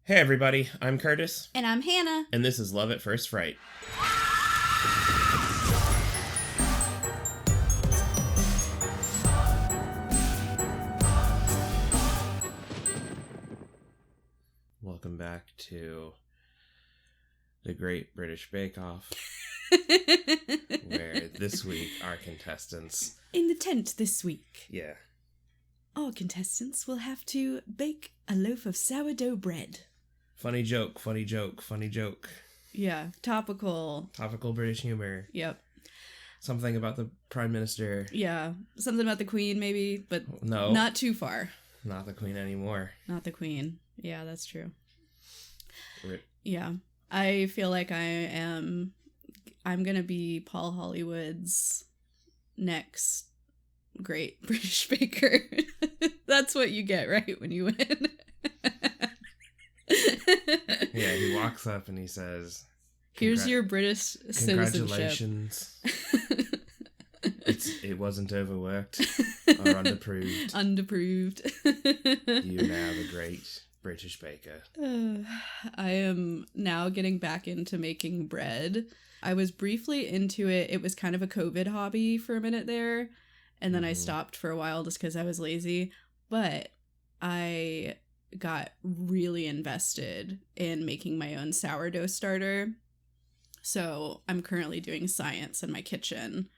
Hey everybody, I'm Curtis. And I'm Hannah. And this is Love at First Fright. Welcome back to the Great British Bake Off, where this week our contestants... In the tent this week. Yeah. Our contestants will have to bake a loaf of sourdough bread. Funny joke, funny joke, funny joke. Yeah, topical. Topical British humor. Yep. Something about the Prime Minister. Yeah, something about the Queen maybe, but no, not too far. Not the Queen anymore. Not the Queen. Yeah, that's true. Rip. Yeah, I feel like I'm gonna be Paul Hollywood's next Great British Baker. That's what you get, right, when you win. Yeah, he walks up and he says, "Here's your British citizenship." Congratulations. It wasn't overworked or underproved. Underproved. You now the great British baker. I am now getting back into making bread. I was briefly into it. It was kind of a COVID hobby for a minute there. And then I stopped for a while just because I was lazy. But I got really invested in making my own sourdough starter. So I'm currently doing science in my kitchen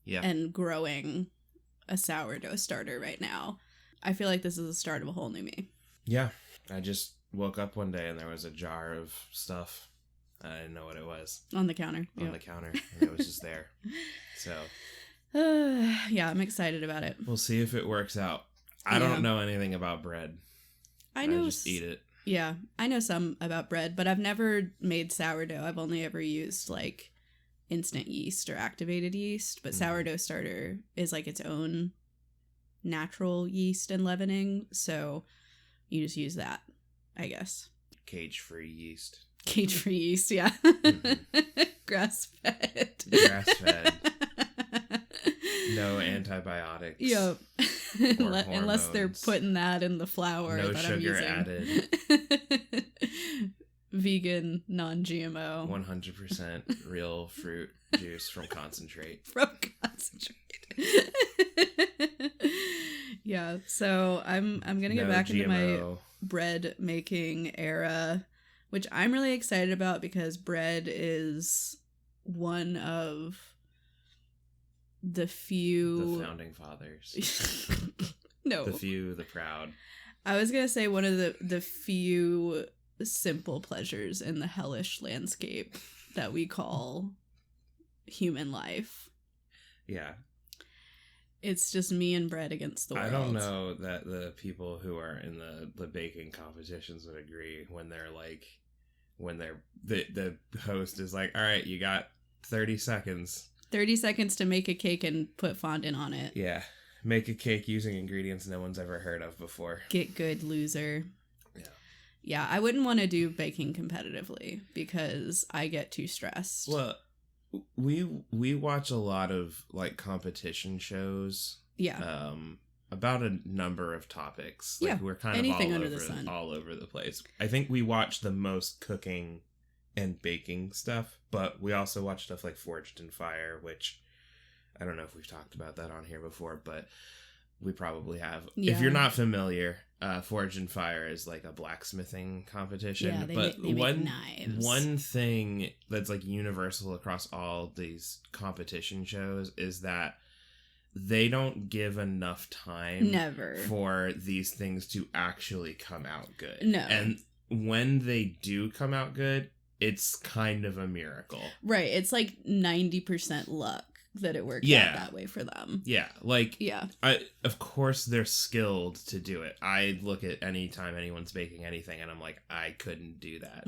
and growing a sourdough starter right now. I feel like this is the start of a whole new me. Yeah. I just woke up one day and there was a jar of stuff. I didn't know what it was. On the counter. On the counter. And it was just there. So. Yeah, I'm excited about it. We'll see if it works out. I don't know anything about bread. I just eat it. Yeah, I know some about bread, but I've never made sourdough. I've only ever used like instant yeast or activated yeast, but sourdough starter is like its own natural yeast and leavening, so you just use that, I guess. Cage-free yeast. Cage-free yeast, yeah. Mm-hmm. Grass-fed. Grass-fed. No antibiotics. Yep. Unless they're hormones. Putting that in the flour no that sugar I'm using. added. Vegan, non-GMO. 100% real fruit juice from concentrate. From concentrate. Yeah, so I'm gonna get back into my bread making era, which I'm really excited about because bread is one of the founding fathers. No. The few, the proud. I was going to say one of the few simple pleasures in the hellish landscape that we call human life. Yeah. It's just me and bread against the world. I don't know that the people who are in the baking competitions would agree when the host is like, all right, you got 30 seconds. 30 seconds to make a cake and put fondant on it. Yeah. Make a cake using ingredients no one's ever heard of before. Get good, loser. Yeah. Yeah, I wouldn't want to do baking competitively because I get too stressed. Well, we watch a lot of like competition shows. Yeah. About a number of topics. Like, we're kind anything of under the sun. All over the place. I think we watch the most cooking and baking stuff, but we also watch stuff like Forged in Fire, which I don't know if we've talked about that on here before, but we probably have. Yeah. If you're not familiar, Forged in Fire is like a blacksmithing competition. Yeah, they make knives. One thing that's like universal across all these competition shows is that they don't give enough time for these things to actually come out good. No. And when they do come out good, it's kind of a miracle. Right. It's like 90% luck that it worked out that way for them. Yeah. Like, of course they're skilled to do it. I look at any time anyone's baking anything and I'm like, I couldn't do that.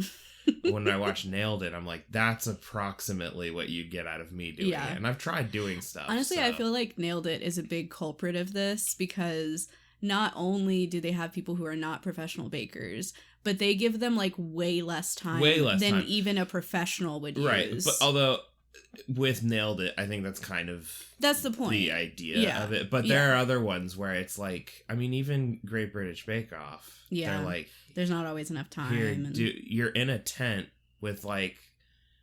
When I watch Nailed It, I'm like, that's approximately what you'd get out of me doing it. And I've tried doing stuff. Honestly, I feel like Nailed It is a big culprit of this because not only do they have people who are not professional bakers, but they give them like way less time than even a professional would use. Right. But although with Nailed It, I think that's kind of that's the point. The idea of it. But there are other ones where it's like, I mean, even Great British Bake Off. Yeah. They're like, there's not always enough time. You're in a tent with like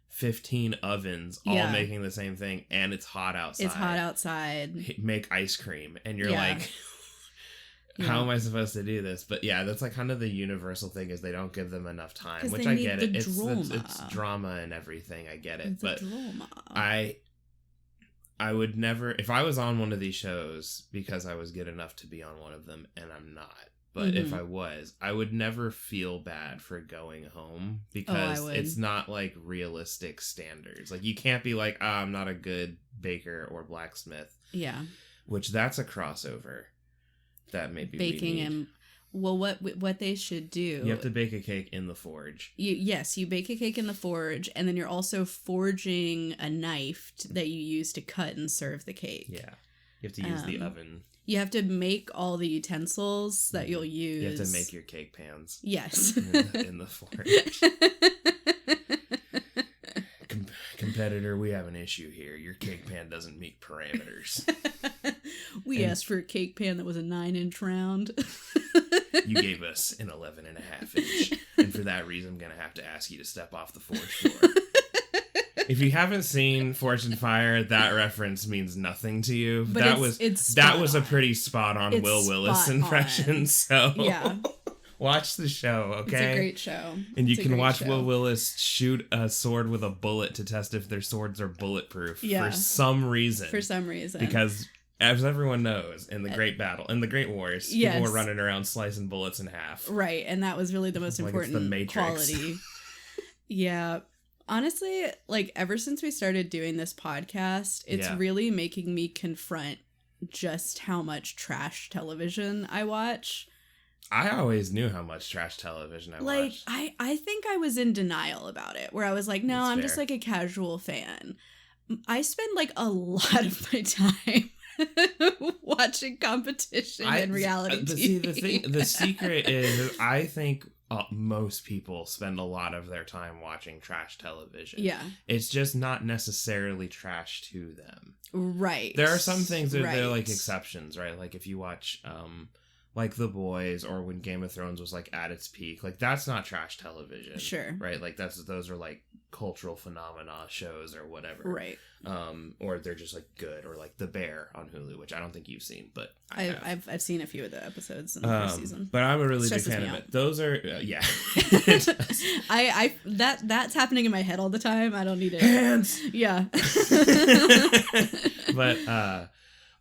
15 ovens all making the same thing, and it's hot outside. It's hot outside. Make ice cream, and you're like, how am I supposed to do this? But yeah, that's like kind of the universal thing is they don't give them enough time, which I get it. It's drama and everything. I get it, but drama. I would never, if I was on one of these shows, because I was good enough to be on one of them, and I'm not. But if I would never feel bad for going home because it's not like realistic standards. Like you can't be like, I'm not a good baker or blacksmith. Yeah. Which that's a crossover that maybe baking and what they should do. You have to bake a cake in the forge. You bake a cake in the forge, and then you're also forging a knife that you use to cut and serve the cake. Yeah. You have to use the oven. You have to make all the utensils that you'll use. You have to make your cake pans. Yes. in the forge. Competitor, we have an issue here. Your cake pan doesn't meet parameters. We asked for a cake pan that was a 9-inch round. You gave us an 11.5 inch. And for that reason, I'm going to have to ask you to step off the forge floor. If you haven't seen Forged in Fire, that reference means nothing to you. But that was a pretty spot on Will Willis impression. So yeah. Watch the show, okay? It's a great show. And you can watch Will Willis shoot a sword with a bullet to test if their swords are bulletproof for some reason. Because as everyone knows, in the Great Battle, in the Great Wars, people were running around slicing bullets in half. Right, and that was really the most important quality. Yeah. Honestly, like ever since we started doing this podcast, it's really making me confront just how much trash television I watch. I always knew how much trash television I watched. I think I was in denial about it, where I was like, no, I'm just like a casual fan. I spend like a lot of my time watching competition and reality TV. The secret is, I think most people spend a lot of their time watching trash television. Yeah. It's just not necessarily trash to them. Right. There are some things that they're like exceptions, right? Like if you watch like The Boys, or when Game of Thrones was like at its peak, like that's not trash television. Sure. Right? Like those are like cultural phenomena shows or whatever. Right. Or they're just like good, or like The Bear on Hulu, which I don't think you've seen, but I've seen a few of the episodes in the first season. But I'm a really big fan of it. Those are that's happening in my head all the time. I don't need it. Hands. Yeah.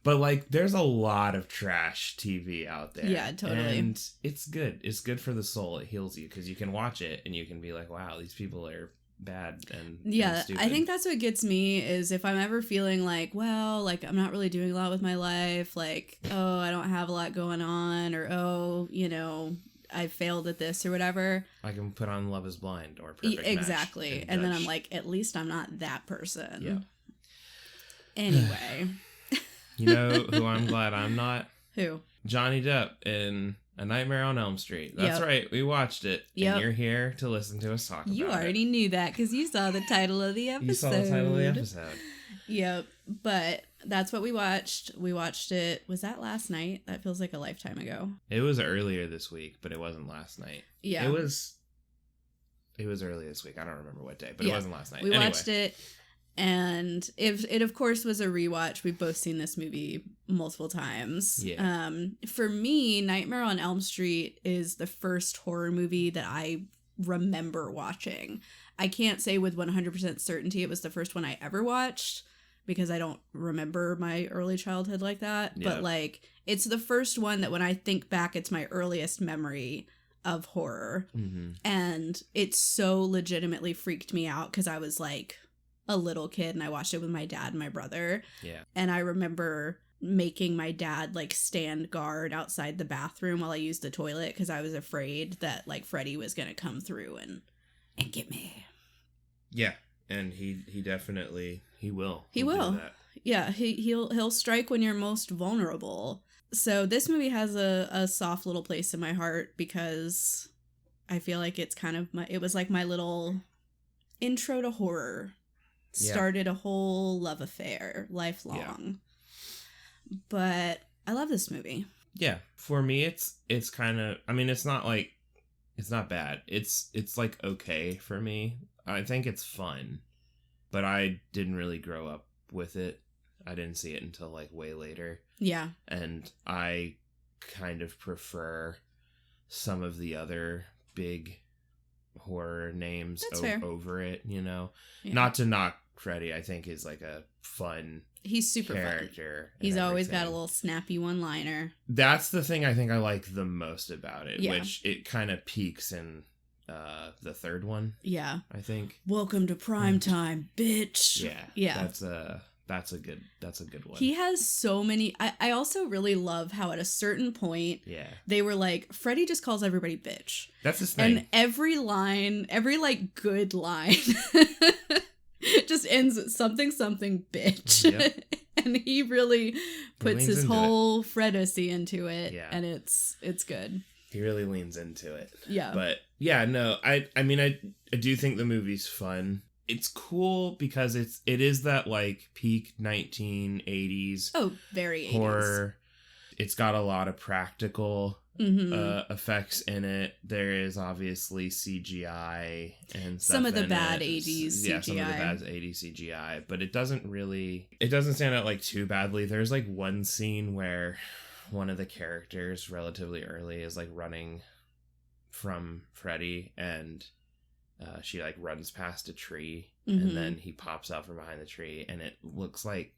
But like, there's a lot of trash TV out there. Yeah, totally. And it's good. It's good for the soul. It heals you because you can watch it and you can be like, wow, these people are bad and stupid. I think that's what gets me is if I'm ever feeling like, well, like I'm not really doing a lot with my life, like, oh, I don't have a lot going on, or oh, you know, I failed at this or whatever. I can put on Love is Blind or Perfect Exactly. Match and then I'm like, at least I'm not that person. Yeah. Anyway. You know who I'm glad I'm not? Who? Johnny Depp in A Nightmare on Elm Street. That's right. We watched it. Yep. And you're here to listen to us talk about it. You already knew that because you saw the title of the episode. You saw the title of the episode. Yep. But that's what we watched. We watched it. Was that last night? That feels like a lifetime ago. It was earlier this week, but it wasn't last night. Yeah. It was earlier this week. I don't remember what day, but it wasn't last night. We watched it. And it of course was a rewatch. We've both seen this movie multiple times. Yeah. For me, Nightmare on Elm Street is the first horror movie that I remember watching. I can't say with 100% certainty it was the first one I ever watched because I don't remember my early childhood like that. Yeah. But like, it's the first one that when I think back, it's my earliest memory of horror. Mm-hmm. And it so legitimately freaked me out because I was like a little kid and I watched it with my dad and my brother. Yeah. And I remember making my dad like stand guard outside the bathroom while I used the toilet because I was afraid that like Freddy was gonna come through and get me. Yeah, and he definitely will. He will. Do that. Yeah, he'll strike when you're most vulnerable. So this movie has a soft little place in my heart because I feel like it's kind of it was like my little intro to horror started a whole love affair, lifelong. Yeah. But I love this movie. Yeah. For me, it's kind of, I mean, it's not like, it's not bad. It's like okay for me. I think it's fun, but I didn't really grow up with it. I didn't see it until like way later. Yeah. And I kind of prefer some of the other big horror names over it, you know? Yeah. Not to knock Freddy, I think is like a fun He's super character. Fun. He's always got a little snappy one-liner. That's the thing I think I like the most about it, which it kind of peaks in the third one. Yeah. I think. Welcome to primetime, bitch. Yeah. Yeah. That's a good one. He has so many. I also really love how at a certain point, they were like, Freddy just calls everybody bitch. That's his thing. And every line, every like good line just ends with something bitch. Yep. And he really puts his whole Freddacy into it. Yeah. And it's good. He really leans into it. Yeah. But yeah, no, I mean I do think the movie's fun. It's cool because it is that like peak 1980s very 80s horror. It's got a lot of practical effects in it. There is obviously CGI and stuff. Some of the bad 80s CGI. Yeah, some of the bad 80s CGI, but it doesn't stand out like too badly. There's like one scene where one of the characters relatively early is like running from Freddy, and she like runs past a tree, and then he pops out from behind the tree, and it looks like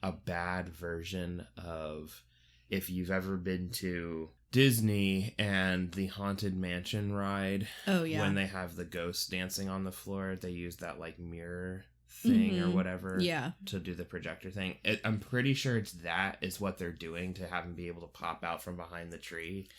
a bad version of if you've ever been to Disney and the Haunted Mansion ride. Oh yeah. When they have the ghosts dancing on the floor, they use that like mirror thing or whatever to do the projector thing. I'm pretty sure that is what they're doing to have him be able to pop out from behind the tree.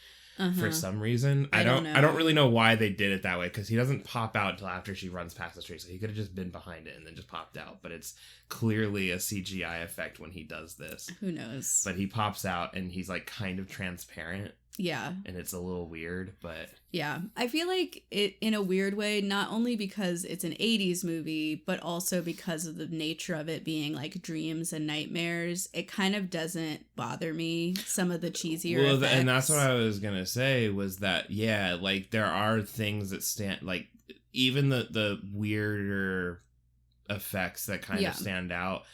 For some reason. I don't really know why they did it that way, because he doesn't pop out until after she runs past the tree, so he could have just been behind it and then just popped out, but it's clearly a CGI effect when he does this. Who knows? But he pops out and he's like kind of transparent. Yeah. And it's a little weird, but... Yeah. I feel like it, in a weird way, not only because it's an 80s movie, but also because of the nature of it being like dreams and nightmares, it kind of doesn't bother me, some of the cheesier effects. And that's what I was going to say, was that, yeah, like there are things that stand, like even the weirder effects that kind of stand out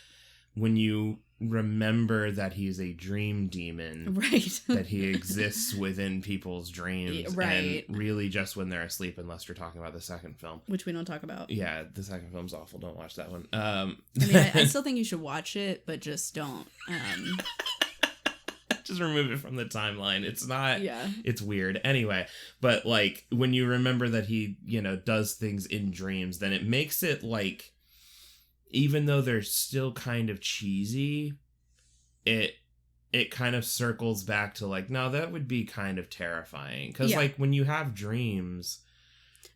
when you remember that he's a dream demon, right? That he exists within people's dreams, right? And really just when they're asleep, unless you're talking about the second film, which we don't talk about. Yeah, the second film's awful. Don't watch that one. I mean, I still think you should watch it, but just don't. Just remove it from the timeline. It's not. Yeah, it's weird. Anyway, but like when you remember that he, does things in dreams, then it makes it like, even though they're still kind of cheesy, it kind of circles back to like, no, that would be kind of terrifying. Because like when you have dreams,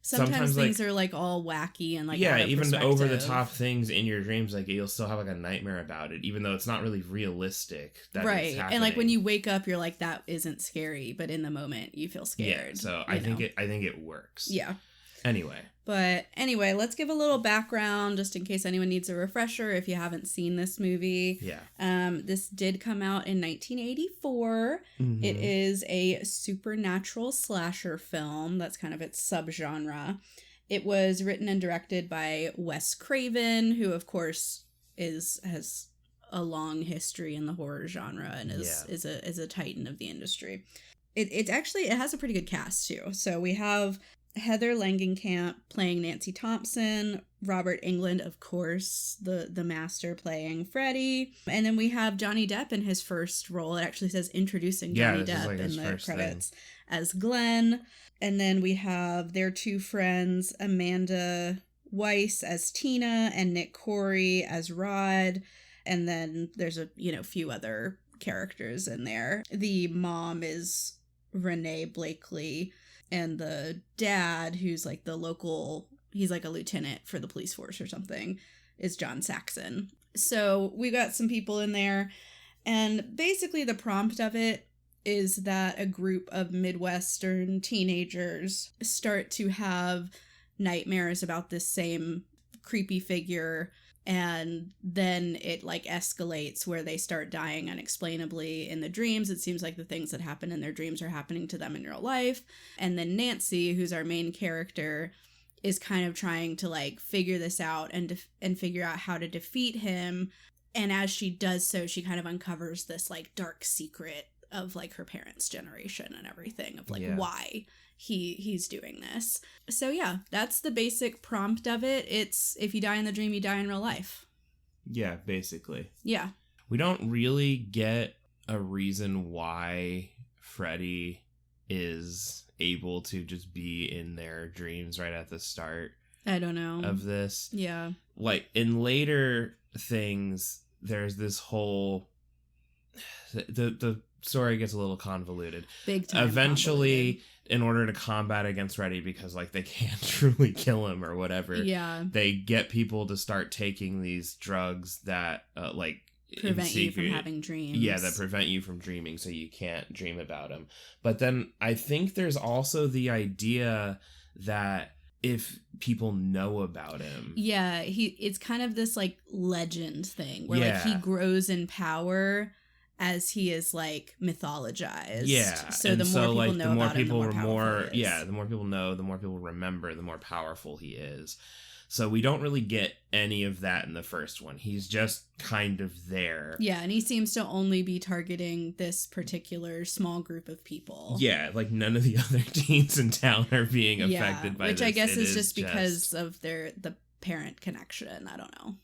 sometimes things are like all wacky and like even over the top things in your dreams, like you'll still have like a nightmare about it, even though it's not really realistic. That right, and like when you wake up, you're like, that isn't scary, but in the moment you feel scared. Yeah, so I think it works. Yeah. Anyway, let's give a little background just in case anyone needs a refresher if you haven't seen this movie. Yeah. This did come out in 1984. Mm-hmm. It is a supernatural slasher film. That's kind of its subgenre. It was written and directed by Wes Craven, who of course has a long history in the horror genre and is a titan of the industry. It has a pretty good cast too. So we have Heather Langenkamp playing Nancy Thompson, Robert Englund, of course, the master, playing Freddy, and then we have Johnny Depp in his first role. It actually says introducing Johnny Depp like in the credits as Glenn, and then we have their two friends, Amanda Weiss as Tina and Nick Corey as Rod, and then there's a few other characters in there. The mom is Renee Blakely. And the dad, who's like he's like a lieutenant for the police force or something, is John Saxon. So we got some people in there. And basically the prompt of it is that a group of Midwestern teenagers start to have nightmares about this same creepy figure And then it like escalates where they start dying unexplainably in the dreams. It seems like the things that happen in their dreams are happening to them in real life. And then Nancy, who's our main character, is kind of trying to like figure this out and figure out how to defeat him. And as she does so, she kind of uncovers this like dark secret of like her parents' generation and everything, of like why he's doing this. So yeah, that's the basic prompt of it. It's if you die in the dream, you die in real life. Yeah, basically. Yeah. We don't really get a reason why Freddy is able to just be in their dreams right at the start. I don't know. Of this. Yeah. Like in later things, there's this whole the story gets a little convoluted. Big time. Eventually, convoluted. In order to combat against Freddy, because like they can't truly kill him or whatever, they get people to start taking these drugs that like prevent you from having dreams. Yeah, that prevent you from dreaming, so you can't dream about him. But then I think there's also the idea that if people know about him, it's kind of this like legend thing where like he grows in power as he is like mythologized. Yeah. So the more people know about him, the more powerful he is. Yeah, the more people know, the more people remember, the more powerful he is. So we don't really get any of that in the first one. He's just kind of there. Yeah, and he seems to only be targeting this particular small group of people. Yeah, like none of the other teens in town are being affected by this. Which I guess is just because of the parent connection. I don't know.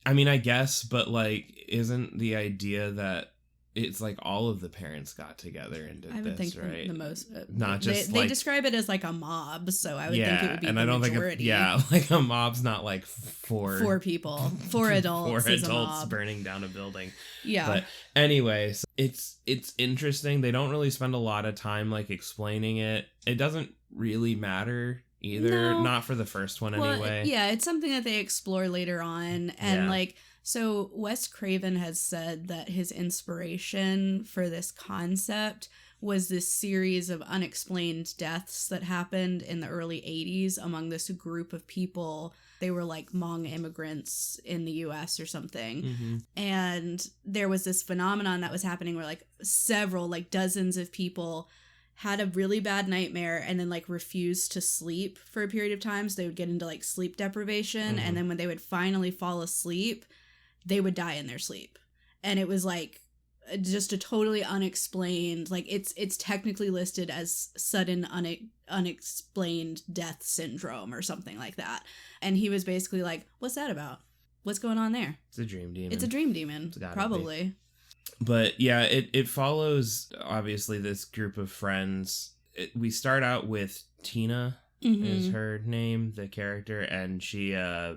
I mean, I guess, but like, isn't the idea that it's like all of the parents got together and did this, right? I would think the most. Not just they describe it as like a mob, so I would think it would be and the I don't majority. Think like a mob's not like four people, 4 adults, 4 is adults a mob. burning down a building. Yeah. But anyway, so it's interesting. They don't really spend a lot of time like explaining it. It doesn't really matter either, not for the first one anyway. Yeah, it's something that they explore later on, and like, so Wes Craven has said that his inspiration for this concept was this series of unexplained deaths that happened in the early 80s among this group of people. They were like Hmong immigrants in the US or something. Mm-hmm. And there was this phenomenon that was happening where like several, like dozens of people had a really bad nightmare and then like refused to sleep for a period of time. So they would get into like sleep deprivation. And then when they would finally fall asleep, they would die in their sleep. And it was like just a totally unexplained, like it's technically listed as sudden unexplained death syndrome or something like that. And he was basically like, what's that about? What's going on there? It's a dream demon. It's a dream demon, probably. Be. But yeah, it follows, obviously, this group of friends. We start out with Tina, is her name, the character, and she, I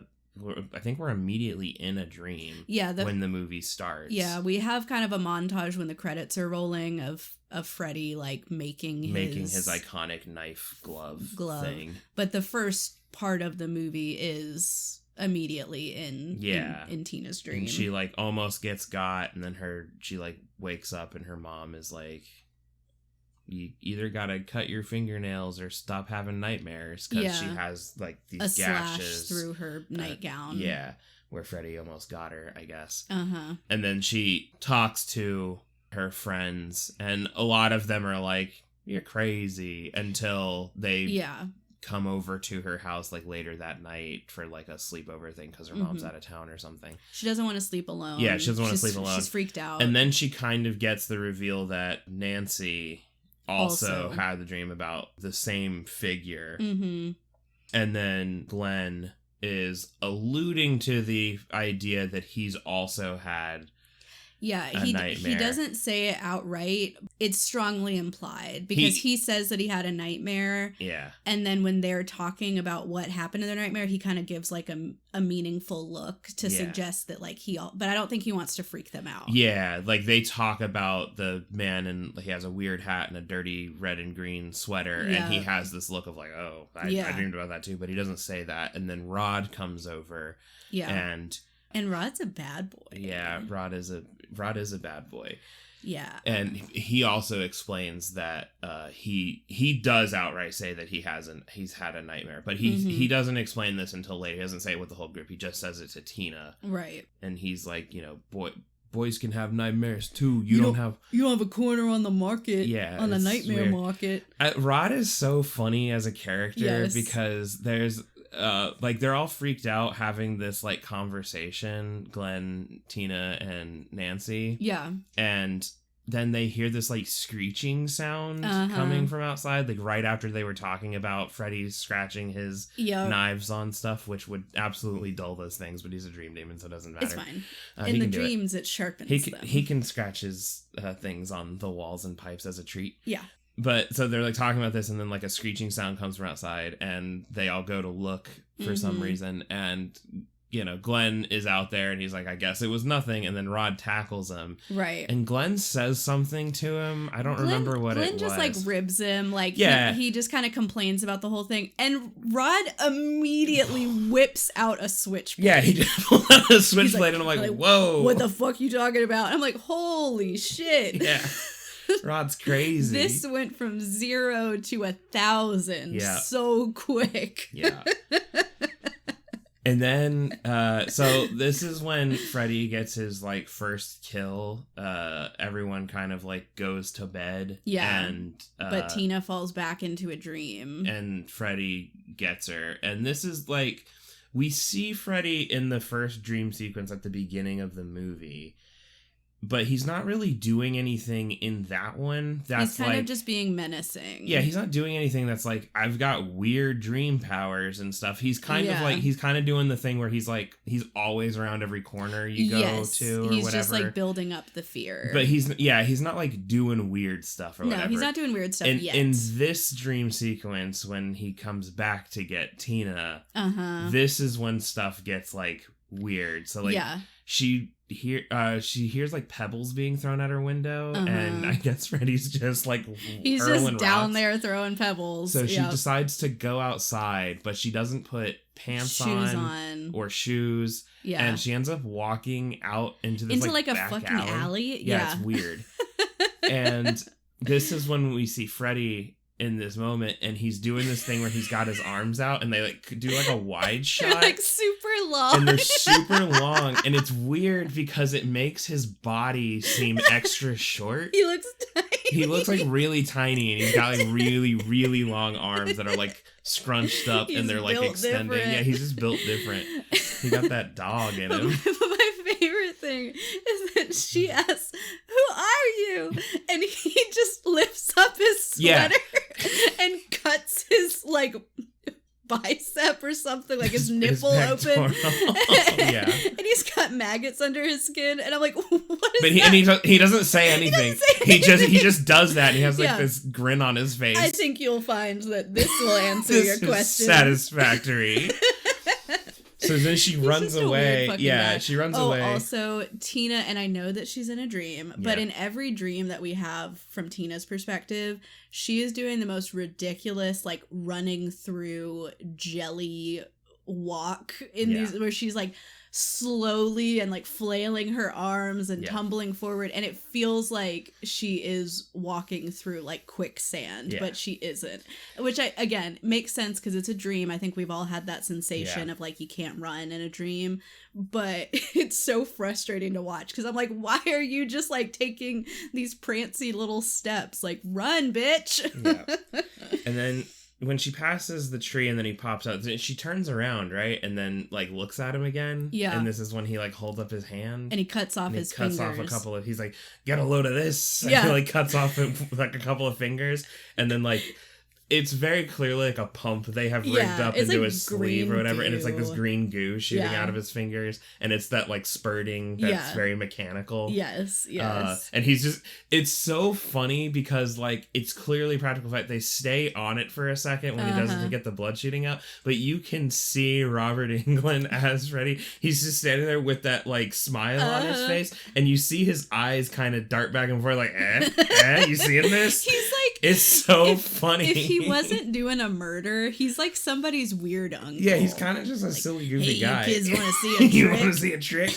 think we're immediately in a dream when the movie starts. Yeah, we have kind of a montage when the credits are rolling of Freddy, like, making his iconic knife glove thing. But the first part of the movie is immediately in Tina's dream. And she like almost gets got, and then she like wakes up and her mom is like, you either gotta cut your fingernails or stop having nightmares, because she has like these gashes slash through her nightgown. Where Freddy almost got her, I guess. And then she talks to her friends, and a lot of them are like, you're crazy, until they come over to her house like later that night for like a sleepover thing because her mom's out of town or something. She doesn't want to sleep alone. Yeah, she doesn't want to sleep alone. She's freaked out. And then she kind of gets the reveal that Nancy also had the dream about the same figure. And then Glenn is alluding to the idea that he's also had he doesn't say it outright. It's strongly implied because he says that he had a nightmare. Yeah. And then when they're talking about what happened in their nightmare, he kind of gives like a meaningful look to suggest that like but I don't think he wants to freak them out. Yeah. Like they talk about the man and he has a weird hat and a dirty red and green sweater. And he has this look of like, oh, I dreamed about that too. But he doesn't say that. And then Rod comes over. Yeah. And Rod's a bad boy. Yeah, Rod is a bad boy. Yeah. And he also explains that he does outright say that he's had a nightmare, but he doesn't explain this until later. He doesn't say it with the whole group. He just says it to Tina. Right. And he's like, boys can have nightmares too. You don't have a corner on the market. Yeah, on the nightmare market. Rod is so funny as a character because there's they're all freaked out having this like conversation, Glenn, Tina, and Nancy. Yeah. And then they hear this like screeching sound coming from outside, like right after they were talking about Freddy scratching his knives on stuff, which would absolutely dull those things, but he's a dream demon, so it doesn't matter. It's fine. In the dreams, it sharpens them. He can scratch his things on the walls and pipes as a treat. Yeah. But so they're like talking about this, and then like a screeching sound comes from outside, and they all go to look for some reason, and Glenn is out there, and he's like, I guess it was nothing, and then Rod tackles him. Right. And Glenn says something to him. I don't remember what Glenn it was. Glenn just like ribs him, like he just kind of complains about the whole thing, and Rod immediately whips out a switchblade. Yeah, he just pulled out a switchblade, and I'm like, whoa. What the fuck you talking about? And I'm like, holy shit. Yeah. Rod's crazy. This went from 0 to 1,000 so quick. Yeah. And then, so this is when Freddy gets his like first kill. Everyone kind of like goes to bed. Yeah. And but Tina falls back into a dream. And Freddy gets her. And this is like, we see Freddy in the first dream sequence at the beginning of the movie. But he's not really doing anything in that one. That's he's kind of just being menacing. Yeah, he's not doing anything that's like, I've got weird dream powers and stuff. He's kind of doing the thing where he's always around every corner you go to or whatever. He's just like building up the fear. But he's not like doing weird stuff or whatever. No, he's not doing weird stuff yet. In this dream sequence, when he comes back to get Tina, this is when stuff gets like weird. So like she hears like pebbles being thrown at her window, and I guess Freddy's just like he's just down there throwing pebbles. So she decides to go outside, but she doesn't put pants on or shoes. Yeah, and she ends up walking out into this like a fucking alley. Yeah, it's weird. And this is when we see Freddy in this moment, and he's doing this thing where he's got his arms out, and they like do like a wide shot. They're like super long. And they're super long, and it's weird because it makes his body seem extra short. He looks tiny. He looks like really tiny, and he's got like really, really long arms that are like scrunched up, and they're like extending. Different. Yeah, he's just built different. He got that dog in him. My favorite thing is that she asks, "Who are you?" And he just lifts up his sweater and cuts his like bicep or something, like his nipple open. Yeah. And he's got maggots under his skin, and I'm like, what is but that? He doesn't say anything. He just does that, and he has like this grin on his face. I think you'll find that this will answer your question. Satisfactory. So then she runs away. Yeah, she runs away. Also, Tina, and I know that she's in a dream, but in every dream that we have from Tina's perspective, she is doing the most ridiculous, like, running through jelly walk in these, where she's like slowly and like flailing her arms and tumbling forward, and it feels like she is walking through like quicksand, but she isn't, which again makes sense because it's a dream. I think we've all had that sensation of like you can't run in a dream, but it's so frustrating to watch because I'm like, why are you just like taking these prancy little steps? Like, run, bitch. And then when she passes the tree and then he pops out, she turns around, right? And then like looks at him again. Yeah. And this is when he like holds up his hand. And he cuts off his fingers. Cuts off a couple of, he's like, get a load of this. And he like cuts off like a couple of fingers. And then like, it's very clearly like a pump they have rigged up into like his sleeve or whatever. Goo. And it's like this green goo shooting out of his fingers. And it's that like spurting that's very mechanical. Yes. And he's just, it's so funny because like it's clearly practical effect. They stay on it for a second when he does it to get the blood shooting out. But you can see Robert Englund as Freddy. He's just standing there with that like smile on his face. And you see his eyes kind of dart back and forth like, you seeing this? He's like, it's so funny. If he wasn't doing a murder, he's like somebody's weird uncle. Yeah, he's kind of just a silly, goofy guy. You kids want to see a trick? You want to see a trick?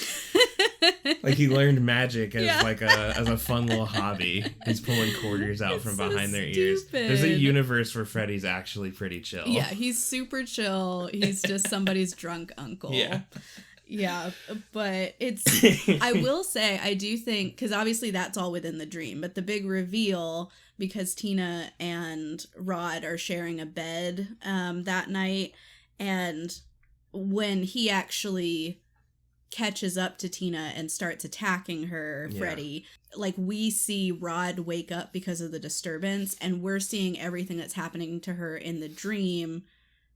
Like he learned magic as Yeah. like as a fun little hobby. He's pulling quarters out from so behind their ears. stupid. There's a universe where Freddy's actually pretty chill. Yeah, he's super chill. He's just somebody's drunk uncle. Yeah. Yeah, but it's, I will say, I do think, because obviously that's all within the dream, but the big reveal, because Tina and Rod are sharing a bed that night, and when he actually catches up to Tina and starts attacking her, Freddy, like we see Rod wake up because of the disturbance, and we're seeing everything that's happening to her in the dream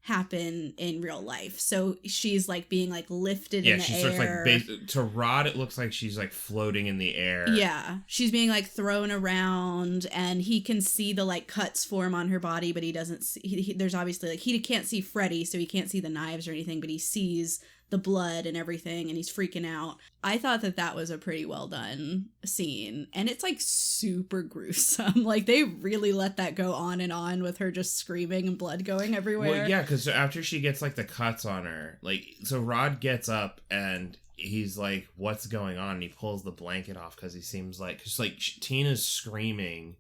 happen in real life. So she's like being like lifted in the she air. starts like to Rod it looks like she's like floating in the air. Yeah, she's being like thrown around, and he can see the like cuts form on her body, but he doesn't see, there's obviously like, he can't see Freddy, so he can't see the knives or anything, but he sees the blood and everything, and he's freaking out. I thought that was a pretty well done scene, and it's like super gruesome. Like they really let that go on and on with her just screaming and blood going everywhere. Well, yeah, because after she gets like the cuts on her, like, so Rod gets up and he's like, what's going on? And he pulls the blanket off because he seems like, because like Tina's screaming,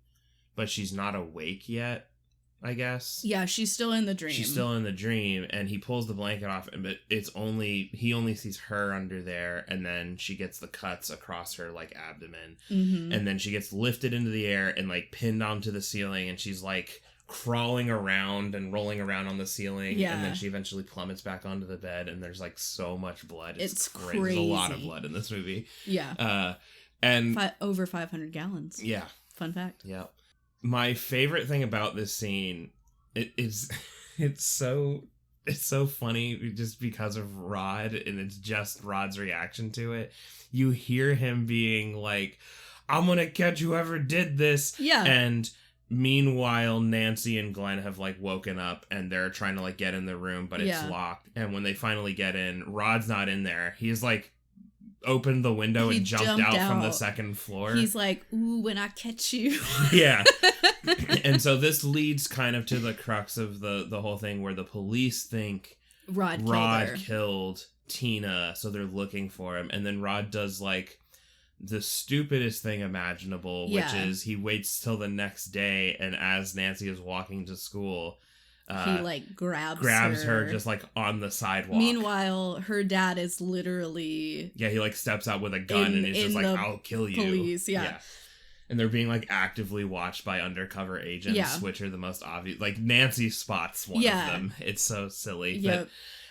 but she's not awake yet, I guess. Yeah, she's still in the dream. She's still in the dream, and he pulls the blanket off, but he only sees her under there, and then she gets the cuts across her like abdomen, and then she gets lifted into the air and like pinned onto the ceiling, and she's like crawling around and rolling around on the ceiling, and then she eventually plummets back onto the bed, and there's like so much blood. It's crazy. There's a lot of blood in this movie. Yeah. And over 500 gallons. Yeah. Fun fact. Yeah. My favorite thing about this scene, it's so funny just because of Rod, and it's just Rod's reaction to it. You hear him being like, I'm gonna catch whoever did this. Yeah. And meanwhile, Nancy and Glenn have like woken up and they're trying to like get in the room, but it's locked. And when they finally get in, Rod's not in there. He's like opened the window and jumped out from the second floor. He's like, ooh, when I catch you. Yeah. And so this leads kind of to the crux of the whole thing, where the police think Rod killed Tina, so they're looking for him. And then Rod does like the stupidest thing imaginable, which is he waits till the next day, and as Nancy is walking to school, he like grabs her just like on the sidewalk. Meanwhile, her dad is literally he like steps out with a gun and is just like, I'll kill you. Police, yeah. And they're being like actively watched by undercover agents, which are the most obvious. Like Nancy spots one of them. It's so silly. Yep. But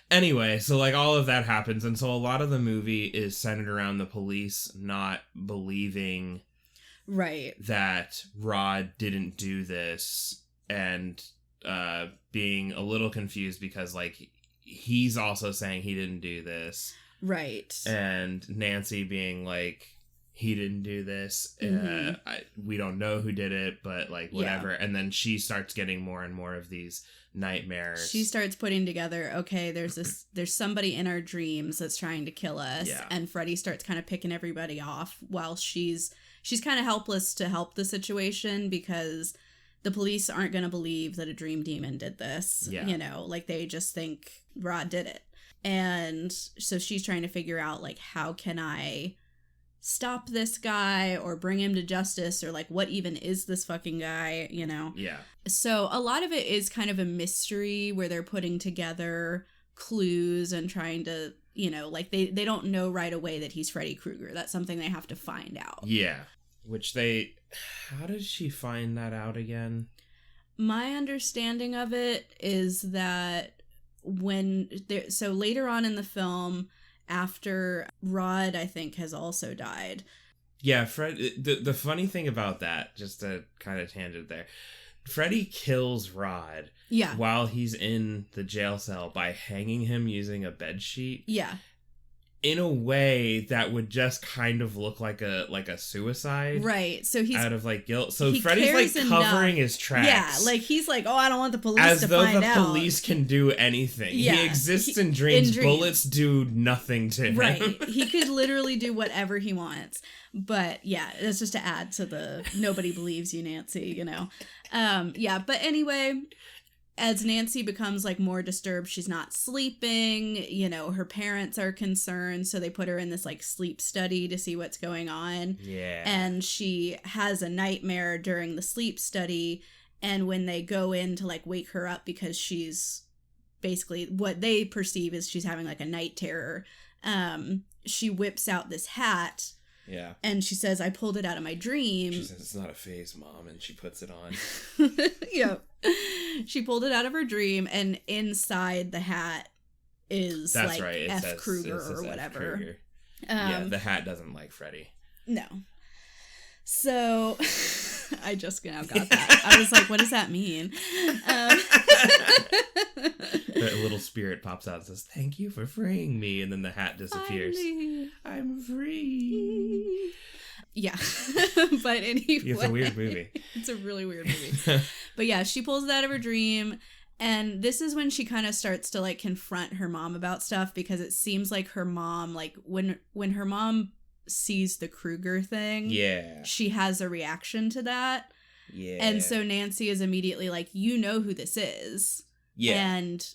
anyway, so like all of that happens, and so a lot of the movie is centered around the police not believing that Rod didn't do this, and being a little confused because like he's also saying he didn't do this, and Nancy being like, he didn't do this, we don't know who did it, but like whatever. And then she starts getting more and more of these nightmares. She starts putting together, okay, there's somebody in our dreams that's trying to kill us, and Freddy starts kind of picking everybody off while she's kind of helpless to help the situation, because the police aren't going to believe that a dream demon did this. You know, like they just think Rod did it. And so she's trying to figure out like, how can I stop this guy or bring him to justice, or like, what even is this fucking guy, you know? So a lot of it is kind of a mystery where they're putting together clues and trying to, you know, like they don't know right away that he's Freddy Krueger. That's something they have to find out. Which how did she find that out again? My understanding of it is that so later on in the film, after Rod, I think, has also died. Yeah, the funny thing about that, just to kind of tangent there, Freddy kills Rod while he's in the jail cell by hanging him using a bedsheet. In a way that would just kind of look like a suicide. So he's out of like guilt. So Freddy's like covering his tracks. Like he's like, oh, I don't want the police to find out. As though the police can do anything. He exists in dreams. Bullets do nothing to him. He could literally do whatever he wants. But yeah, that's just to add to the nobody believes you, Nancy, you know. But anyway. as Nancy becomes like more disturbed, she's not sleeping, you know, her parents are concerned, so they put her in this like sleep study to see what's going on. Yeah. And she has a nightmare during the sleep study, and when they go in to like wake her up because she's basically what they perceive as she's having like a night terror, she whips out this hat. Yeah. And she says, I pulled it out of my dream. She says, it's not a phase, Mom, and she puts it on. Yeah. She pulled it out of her dream, and inside the hat is That's like right. It F. says, Kruger it says or F. whatever. Kruger. Yeah, the hat doesn't like Freddy. No. So I just now got that. I was like, what does that mean? The little spirit pops out and says, thank you for freeing me. And then the hat disappears. Finally. I'm free. Yeah. But anyway. It's a weird movie. It's a really weird movie. But yeah, she pulls it out of her dream. And this is when she kind of starts to like confront her mom about stuff, because it seems like her mom, like when her mom sees the Kruger thing, yeah, she has a reaction to that. Yeah. And so Nancy is immediately like, you know who this is. Yeah. And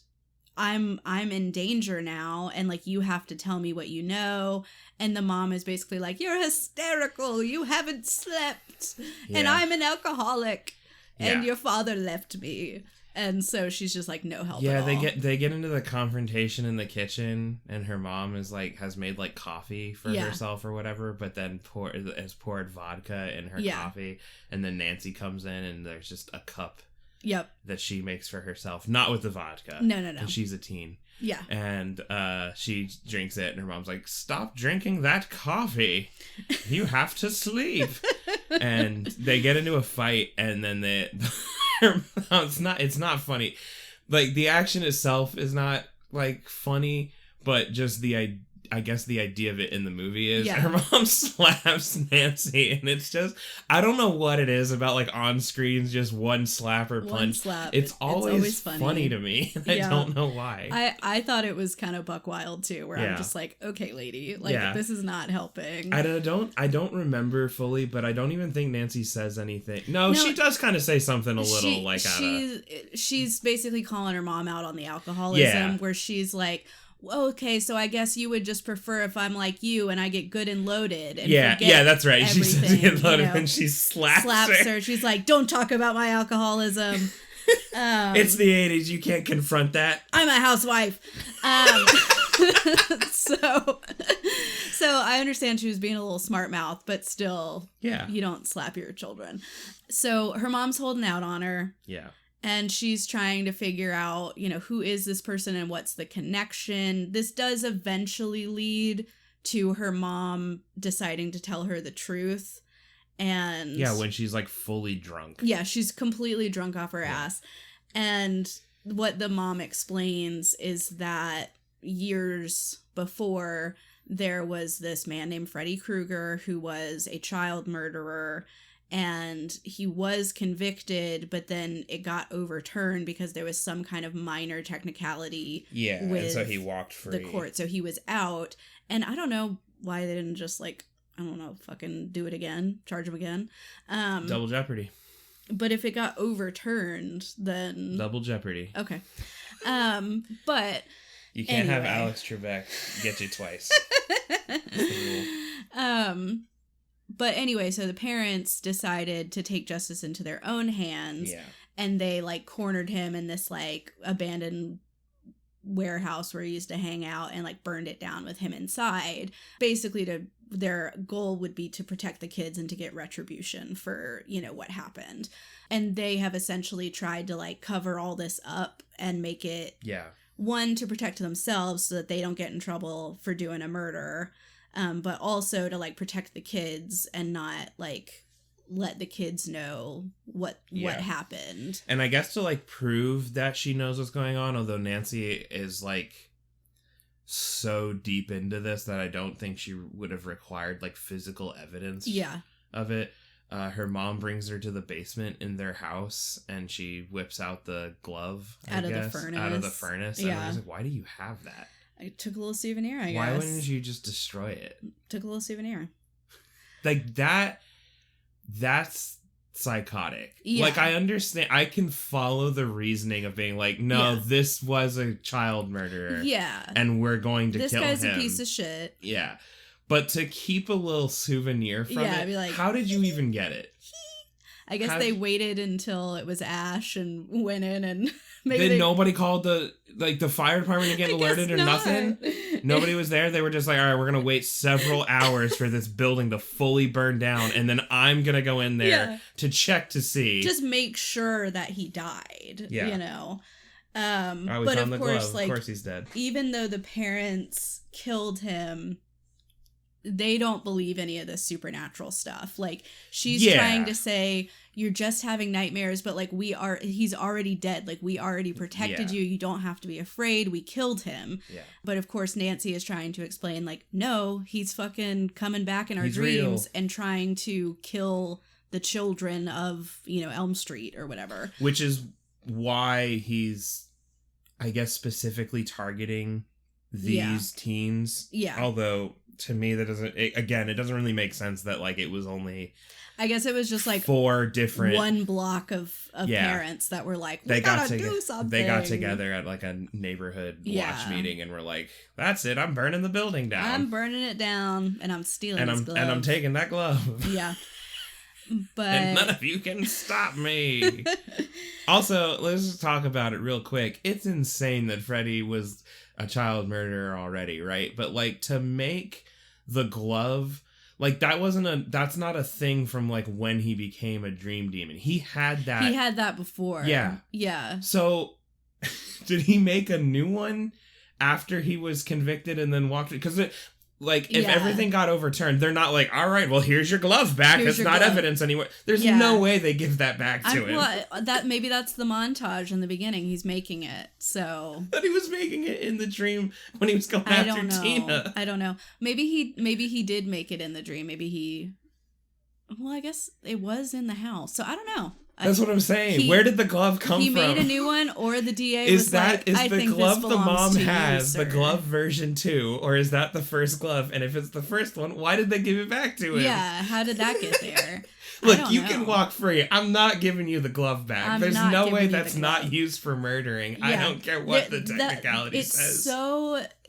I'm in danger now, and like you have to tell me what you know. And the mom is basically like, you're hysterical, you haven't slept, and I'm an alcoholic, and your father left me. And so she's just like, no help at all. they get into the confrontation in the kitchen, and her mom is like has made like coffee for herself or whatever, but then poured vodka in her coffee, and then Nancy comes in and there's just a cup that she makes for herself, not with the vodka. No. And she's a teen. Yeah. And she drinks it, and her mom's like, stop drinking that coffee. You have to sleep. And they get into a fight, and then it's not funny. Like, the action itself is not like funny, but just I guess the idea of it in the movie is her mom slaps Nancy, and it's just, I don't know what it is about like on screens, just one slap or punch. It's always funny to me. I don't know why. I thought it was kind of buck wild too, where I'm just like, okay, lady, like this is not helping. I don't remember fully, but I don't even think Nancy says anything. No, she does kind of say something a little she's basically calling her mom out on the alcoholism, where she's like, okay, so I guess you would just prefer if I'm like you and I get good and loaded. And that's right. She says get loaded, and she slaps her. She's like, don't talk about my alcoholism. It's the 80s. You can't confront that. I'm a housewife. So I understand she was being a little smart mouth, but still, you don't slap your children. So her mom's holding out on her. Yeah. And she's trying to figure out, you know, who is this person and what's the connection. This does eventually lead to her mom deciding to tell her the truth. And when she's like fully drunk. Yeah, she's completely drunk off her ass. And what the mom explains is that years before, there was this man named Freddy Krueger who was a child murderer. And he was convicted, but then it got overturned because there was some kind of minor technicality. Yeah, with and so he walked free. The court, so he was out. And I don't know why they didn't just fucking do it again, charge him again. Double jeopardy. But if it got overturned, then double jeopardy. Okay. But you can't have Alex Trebek get you twice. That's the rule. But anyway, so the parents decided to take justice into their own hands. Yeah. And they like cornered him in this like abandoned warehouse where he used to hang out, and like burned it down with him inside. Basically, their goal would be to protect the kids and to get retribution for, you know, what happened. And they have essentially tried to like cover all this up and make it one, to protect themselves so that they don't get in trouble for doing a murder. But also to like protect the kids and not like let the kids know what happened. And I guess to like prove that she knows what's going on, although Nancy is like so deep into this that I don't think she would have required like physical evidence of it. Her mom brings her to the basement in their house, and she whips out the glove out of the furnace. And I was like, why do you have that? I took a little souvenir, I guess. Why wouldn't you just destroy it? Took a little souvenir. Like, that's psychotic. Yeah. Like, I understand, I can follow the reasoning of being like, no, this was a child murderer. Yeah. And we're going to kill him. This guy's a piece of shit. Yeah. But to keep a little souvenir from it, be like, how did you even get it? I guess they waited until it was ash and went in and nobody called the fire department to get alerted or nothing? Nobody was there? They were just like, all right, we're going to wait several hours for this building to fully burn down, and then I'm going to go in there to check to see. Just make sure that he died, you know? But of course, like, of course he's dead. Even though the parents killed him, they don't believe any of this supernatural stuff. Like, she's trying to say, you're just having nightmares, but like, he's already dead. Like, we already protected you. You don't have to be afraid. We killed him. Yeah. But of course, Nancy is trying to explain, like, no, he's fucking coming back in our dreams and trying to kill the children of, Elm Street or whatever. Which is why he's, I guess, specifically targeting these teens. Yeah. Although, to me, that doesn't, it doesn't really make sense that, like, it was only, I guess it was just like 4 different, one block of parents that were like, we gotta do something. They got together at like a neighborhood watch meeting and were like, that's it, I'm burning the building down. I'm burning it down and I'm stealing his glove. And I'm taking that glove. Yeah. But and none of you can stop me. Also, let's just talk about it real quick. It's insane that Freddy was a child murderer already, right? But like, to make the glove, like, that's not a thing from like when he became a dream demon. He had that before. Yeah. So did he make a new one after he was convicted and then walked? Because if everything got overturned, they're not like, all right, well, here's your glove back. It's not evidence anymore. There's no way they give that back to him. Well, maybe that's the montage in the beginning. He's making it, so. But he was making it in the dream when he was going after Tina. I don't know. Maybe he did make it in the dream. Well, I guess it was in the house. So I don't know. That's what I'm saying. Where did the glove come from? He made a new one, or the DA was like, I think the glove the mom has the glove version 2, or is that the first glove? And if it's the first one, why did they give it back to him? Yeah, how did that get there? Look, you can walk free. I'm not giving you the glove back. There's no way that's not used for murdering. Yeah. I don't care what the technicality says.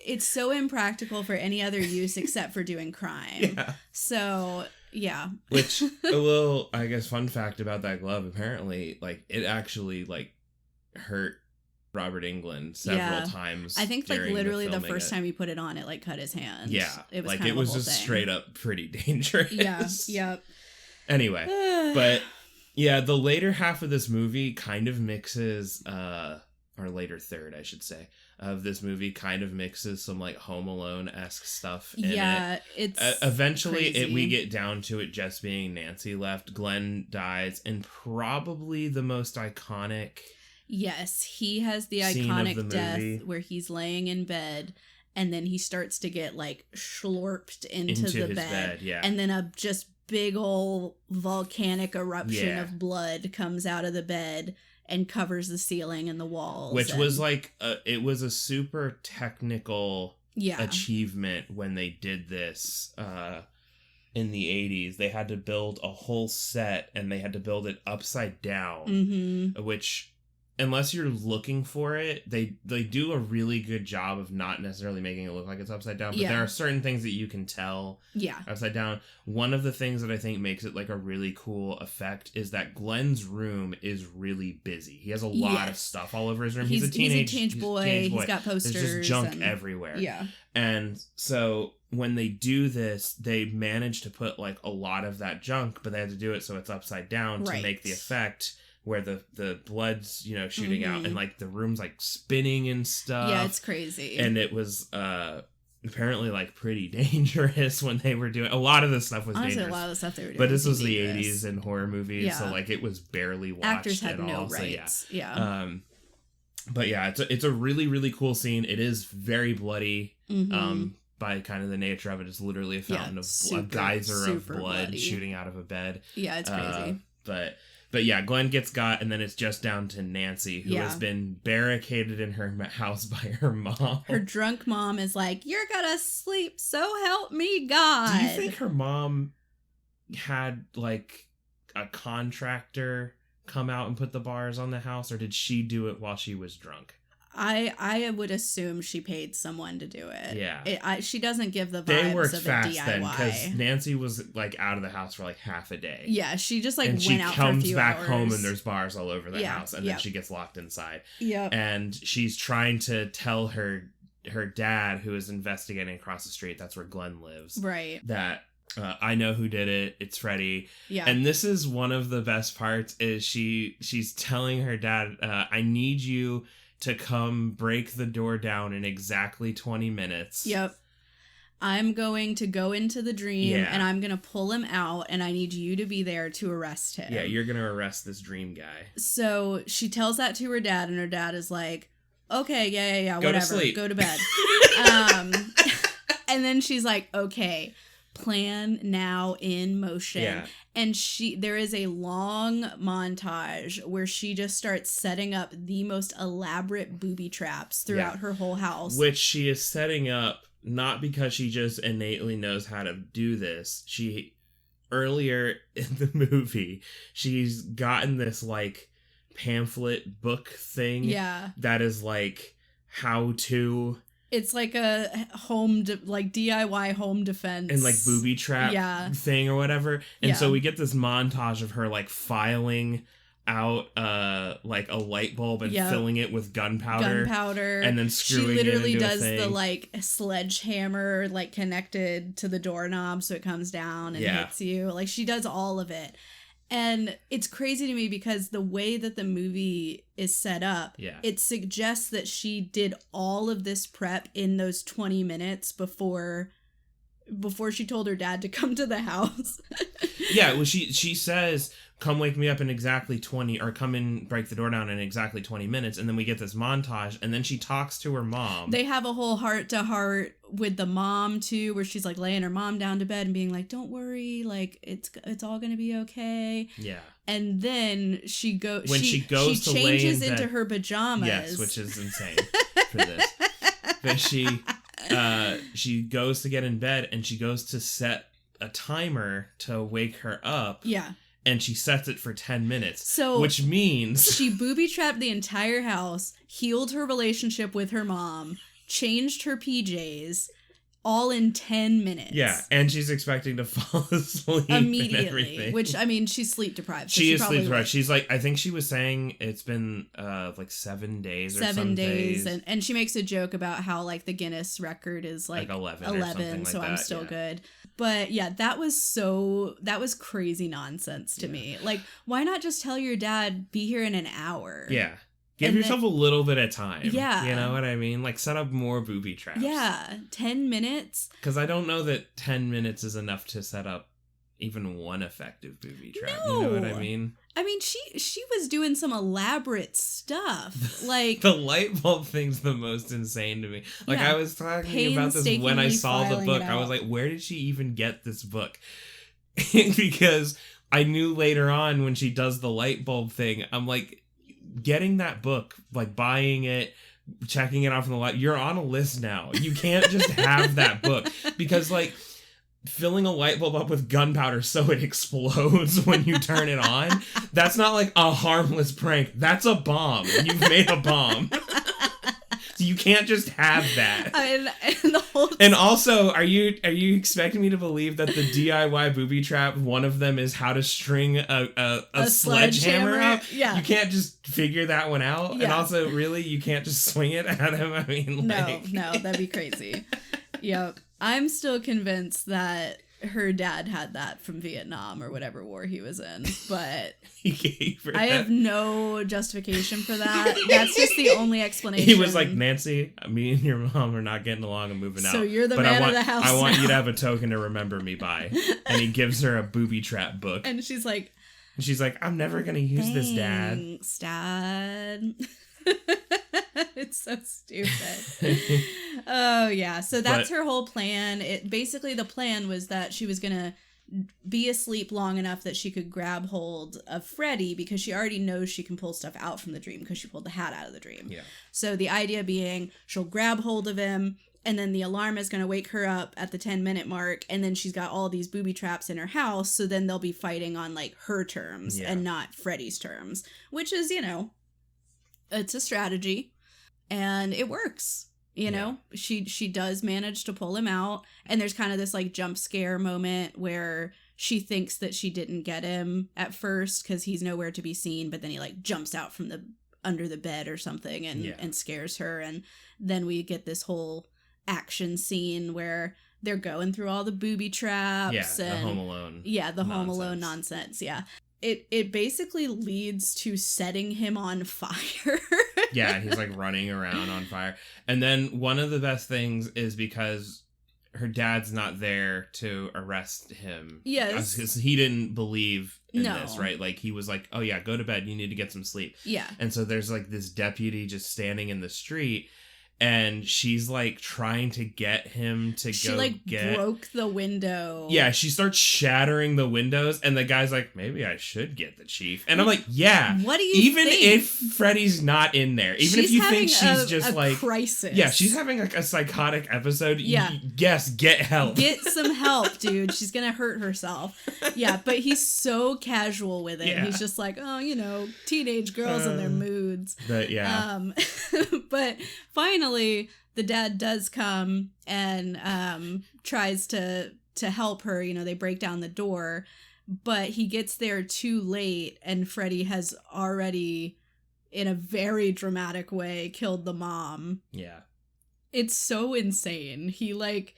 It's so impractical for any other use except for doing crime. Yeah. So... yeah. Which, a little, I guess, fun fact about that glove, apparently, like, it actually, like, hurt Robert Englund several times. I think, like, literally the first time he put it on, it, like, cut his hand. Yeah. It was like, it was just straight up pretty dangerous. Yeah. Yep. Anyway, but, yeah, the later half of this movie kind of mixes, or later third, I should say, of this movie kind of mixes some like Home Alone-esque stuff in it. It's eventually we get down to it just being Nancy left. Glenn dies, and probably the most iconic. Yes, he has the iconic death where he's laying in bed and then he starts to get like slurped into the bed. Yeah. And then a just big old volcanic eruption of blood comes out of the bed and covers the ceiling and the walls. Which was like, it was a super technical achievement when they did this in the 80s. They had to build a whole set and they had to build it upside down, which, unless you're looking for it, they do a really good job of not necessarily making it look like it's upside down, but there are certain things that you can tell upside down. One of the things that I think makes it like a really cool effect is that Glenn's room is really busy. He has a lot of stuff all over his room. He's a teenage boy. He's got posters. There's just junk everywhere. Yeah. And so when they do this, they manage to put like a lot of that junk, but they had to do it so it's upside down to make the effect where the blood's, shooting out and like the room's like spinning and stuff. Yeah, it's crazy. And it was apparently like pretty dangerous when they were doing a lot of this stuff was dangerous. A lot of the stuff they were doing. But this was the 80s and horror movies, so like it was barely watched. Actors had at no all, rights. So yeah. But yeah, it's a really, really cool scene. It is very bloody. By kind of the nature of it. It's literally a fountain of blood, a geyser of blood shooting out of a bed. Yeah, it's crazy. But yeah, Glenn gets got, and then it's just down to Nancy, who has been barricaded in her house by her mom. Her drunk mom is like, "You're gonna sleep, so help me God." Do you think her mom had, like, a contractor come out and put the bars on the house, or did she do it while she was drunk? I would assume she paid someone to do it. Yeah. She doesn't give the vibes They worked of a fast DIY. then, because Nancy was like out of the house for like half a day. Yeah, she just like and went out for a few hours. she comes back home and there's bars all over the house, and then she gets locked inside. Yep. And she's trying to tell her dad, who is investigating across the street, that's where Glenn lives. Right. That I know who did it. It's Freddy. Yeah. And this is one of the best parts is she's telling her dad, I need you to come break the door down in exactly 20 minutes. Yep. I'm going to go into the dream and I'm going to pull him out, and I need you to be there to arrest him. Yeah, you're going to arrest this dream guy. So she tells that to her dad, and her dad is like, okay, yeah, go whatever. To sleep. Go to bed. And then she's like, okay, plan now in motion. Yeah. And there is a long montage where she just starts setting up the most elaborate booby traps throughout her whole house. Which she is setting up not because she just innately knows how to do this. Earlier in the movie, she's gotten this like pamphlet book thing. Yeah. That is like how to... It's like a DIY home defense. And like booby trap thing or whatever. And so we get this montage of her like filing out like a light bulb and filling it with gunpowder. And then screwing it into a thing. She literally does the like sledgehammer like connected to the doorknob so it comes down and hits you. Like she does all of it. And it's crazy to me because the way that the movie is set up, it suggests that she did all of this prep in those 20 minutes before she told her dad to come to the house. Yeah, well, she says, come wake me up in exactly 20, or come and break the door down in exactly 20 minutes. And then we get this montage, and then she talks to her mom. They have a whole heart-to-heart with the mom, too, where she's, like, laying her mom down to bed and being like, don't worry, like, it's all gonna be okay. Yeah. And then she changes into her pajamas. Yes, which is insane for this. But she goes to get in bed, and she goes to set a timer to wake her up. Yeah. And she sets it for 10 minutes. So which means she booby-trapped the entire house, healed her relationship with her mom, changed her PJs, all in 10 minutes. Yeah, and she's expecting to fall asleep immediately. And everything. Which, I mean, she's sleep deprived. So she is sleep deprived. She's like, I think she was saying it's been like 7 days or 7 days. And she makes a joke about how like the Guinness record is like 11 so like I'm still good. But yeah, that was crazy nonsense to me. Like, why not just tell your dad, be here in an hour? Yeah. Give yourself a little bit of time. Yeah. You know what I mean? Like, set up more booby traps. Yeah. 10 minutes. Because I don't know that 10 minutes is enough to set up even one effective booby trap. No. You know what I mean? I mean, she was doing some elaborate stuff. Like the light bulb thing's the most insane to me. Like I was talking about this when I saw the book. I was like, where did she even get this book? Because I knew later on when she does the light bulb thing, I'm like, getting that book, like buying it, checking it off in the light, you're on a list now. You can't just have that book because like filling a light bulb up with gunpowder so it explodes when you turn it on, that's not like a harmless prank. That's a bomb. You've made a bomb. So you can't just have that. And also, are you expecting me to believe that the DIY booby trap, one of them is how to string a sledgehammer up? Yeah. You can't just figure that one out. Yeah. And also, really, you can't just swing it at him? I mean, like... No, that'd be crazy. Yep. I'm still convinced that her dad had that from Vietnam or whatever war he was in, but I have no justification for that. That's just the only explanation. He was like, Nancy, me and your mom are not getting along and moving out. So you're the man of the house. I want you to have a token to remember me by. And he gives her a booby trap book. And she's like, I'm never going to use this, Dad. Thanks, Dad. It's so stupid. Oh yeah, so that's her whole plan. Basically the plan was that she was gonna be asleep long enough that she could grab hold of Freddy because she already knows she can pull stuff out from the dream because she pulled the hat out of the dream. Yeah. So the idea being she'll grab hold of him and then the alarm is going to wake her up at the 10-minute mark, and then she's got all these booby traps in her house, so then they'll be fighting on, like, her terms and not Freddy's terms, which is, you know, it's a strategy, and it works. You know, she does manage to pull him out, and there's kind of this, like, jump scare moment where she thinks that she didn't get him at first because he's nowhere to be seen, but then he, like, jumps out from under the bed or something and scares her, and then we get this whole action scene where they're going through all the booby traps. Yeah, the Home Alone. Yeah, the Home Alone nonsense, yeah. It basically leads to setting him on fire. Yeah, and he's like running around on fire. And then one of the best things is because her dad's not there to arrest him. Yes. Because he didn't believe in this, right? Like, he was like, oh yeah, go to bed, you need to get some sleep. Yeah. And so there's like this deputy just standing in the street, and she's like trying to get him to broke the window. Yeah, she starts shattering the windows, and the guy's like, maybe I should get the chief. And I'm like, yeah. What do you think? Even if Freddy's not in there, even if you think she's just like crisis. Yeah, she's having like a psychotic episode. Yeah. Yes, get help. Get some help, dude. She's gonna hurt herself. Yeah, but he's so casual with it. Yeah. He's just like, oh, you know, teenage girls and their moods. But yeah. But finally, the dad does come and tries to help her. You know, they break down the door, but he gets there too late, and Freddy has already, in a very dramatic way, killed the mom. Yeah. It's so insane. He, like,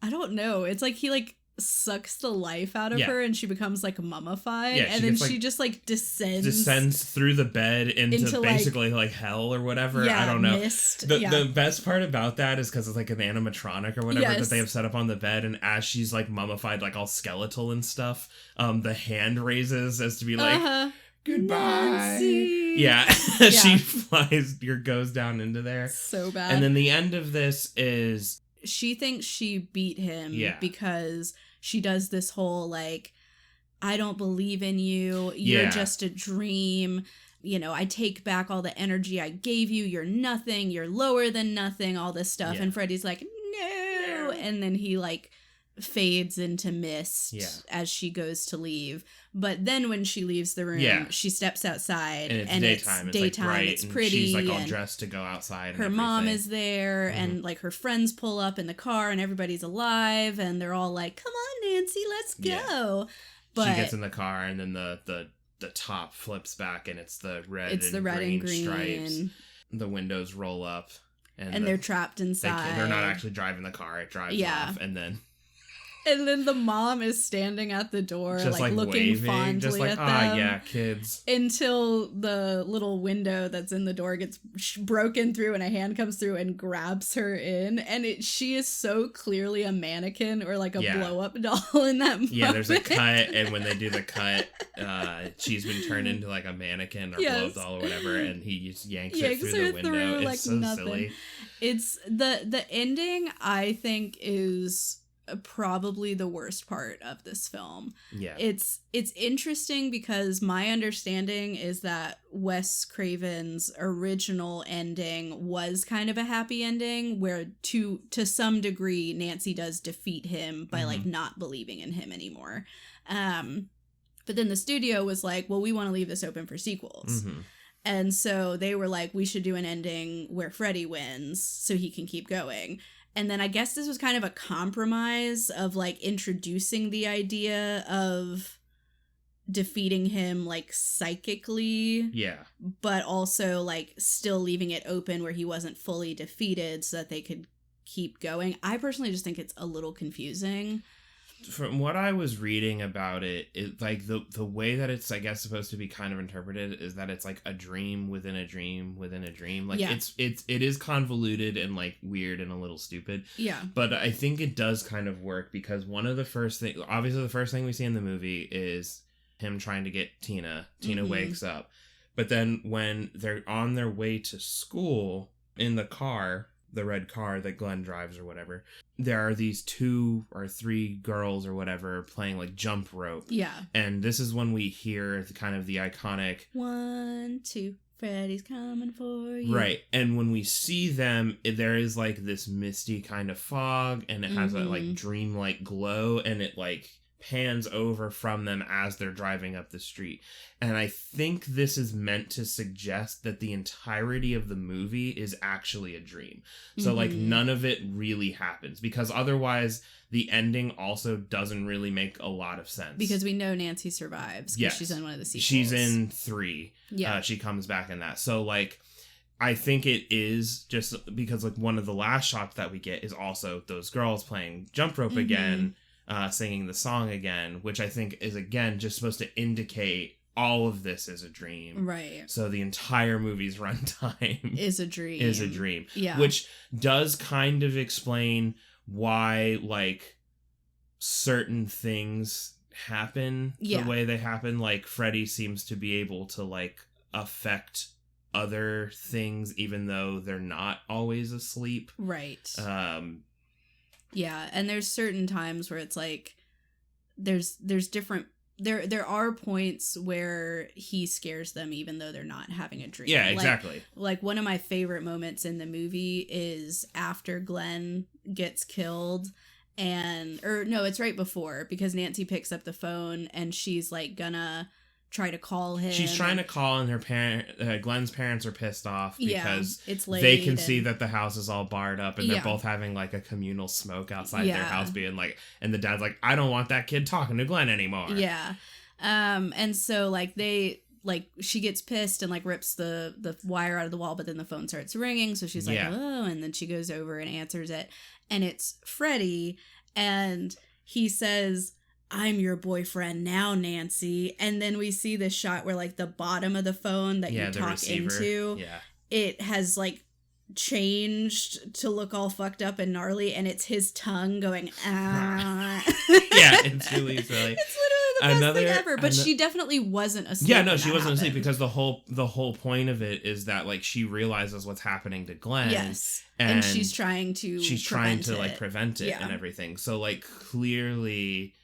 I don't know. It's like he, like, sucks the life out of her, and she becomes, like, mummified, and then she just, like, descends through the bed into basically like hell or whatever. I don't know. The best part about that is because it's like an animatronic or whatever that they have set up on the bed, and as she's like mummified, like all skeletal and stuff, the hand raises as to be like, goodbye. Nancy. Yeah. She goes down into there. So bad. And then the end of this is she thinks she beat him because she does this whole, like, I don't believe in you. You're just a dream. You know, I take back all the energy I gave you. You're nothing. You're lower than nothing. All this stuff. And Freddy's like, no. And then he, like, fades into mist as she goes to leave. But then when she leaves the room, she steps outside, and it's daytime. Like it's pretty. She's like all dressed to go outside. Her mom is there, and like her friends pull up in the car, and everybody's alive, and they're all like, "Come on, Nancy, let's go." Yeah. But she gets in the car, and then the top flips back, and it's the red and green stripes. The windows roll up, and they're trapped inside. They're not actually driving the car; it drives off, and then. And then the mom is standing at the door, just like looking waving, fondly just like, at them. Yeah, kids. Until the little window that's in the door gets broken through, and a hand comes through and grabs her in. And she is so clearly a mannequin or like a blow-up doll in that moment. Yeah, there's a cut, and when they do the cut, she's been turned into like a mannequin or blow doll or whatever, and he just yanks her through the window. It's so nothing. Silly. It's the ending, I think, is probably the worst part of this film. Yeah. It's interesting because my understanding is that Wes Craven's original ending was kind of a happy ending where to some degree Nancy does defeat him by like not believing in him anymore. But then the studio was like, well, we want to leave this open for sequels. Mm-hmm. And so they were like, we should do an ending where Freddy wins so he can keep going. And then I guess this was kind of a compromise of, like, introducing the idea of defeating him, like, psychically. Yeah. But also, like, still leaving it open where he wasn't fully defeated so that they could keep going. I personally just think it's a little confusing. From what I was reading about it, like the way that it's, I guess, supposed to be kind of interpreted is that it's like a dream within a dream within a dream. Like it is convoluted and like weird and a little stupid. Yeah. But I think it does kind of work because one of the first thing, obviously the first thing we see in the movie is him trying to get Tina. Tina wakes up. But then when they're on their way to school in the car, the red car that Glenn drives or whatever, there are these 2 or 3 girls or whatever playing like jump rope. Yeah. And this is when we hear the kind of the iconic 1, 2, Freddy's coming for you. Right. And when we see them, there is like this misty kind of fog, and it has a like dreamlike glow, and it like pans over from them as they're driving up the street. And I think this is meant to suggest that the entirety of the movie is actually a dream. So like none of it really happens, because otherwise the ending also doesn't really make a lot of sense. Because we know Nancy survives. Yes. She's in one of the sequels. She's in 3. Yeah. She comes back in that. So like, I think it is just because like one of the last shots that we get is also those girls playing jump rope again, singing the song again, which I think is again just supposed to indicate all of this is a dream. Right. So the entire movie's runtime is a dream. Yeah. Which does kind of explain why like certain things happen the way they happen. Like Freddy seems to be able to like affect other things even though they're not always asleep. Right. Yeah, and there's certain times where it's like there's different there are points where he scares them even though they're not having a dream. Yeah, exactly. Like one of my favorite moments in the movie is after Glenn gets killed, it's right before, because Nancy picks up the phone and she's like gonna try to call him. She's trying to call, and her Glenn's parents are pissed off because it's late, they can see that the house is all barred up, and they're Yeah. both having like a communal smoke outside their house, being like, and the dad's like, I don't want that kid talking to Glenn anymore. Yeah. And so like she gets pissed and like rips the wire out of the wall, but then the phone starts ringing, so she's like, oh, and then she goes over and answers it, and it's Freddy, and he says, I'm your boyfriend now, Nancy. And then we see this shot where like the bottom of the phone that you talk into, it has like changed to look all fucked up and gnarly, and it's his tongue going, ah. Yeah, it's really silly. It's literally the best thing ever. But she definitely wasn't asleep. Yeah, no, she wasn't asleep, because the whole point of it is that like she realizes what's happening to Glenn. Yes. And she's trying to like prevent it and everything. So like clearly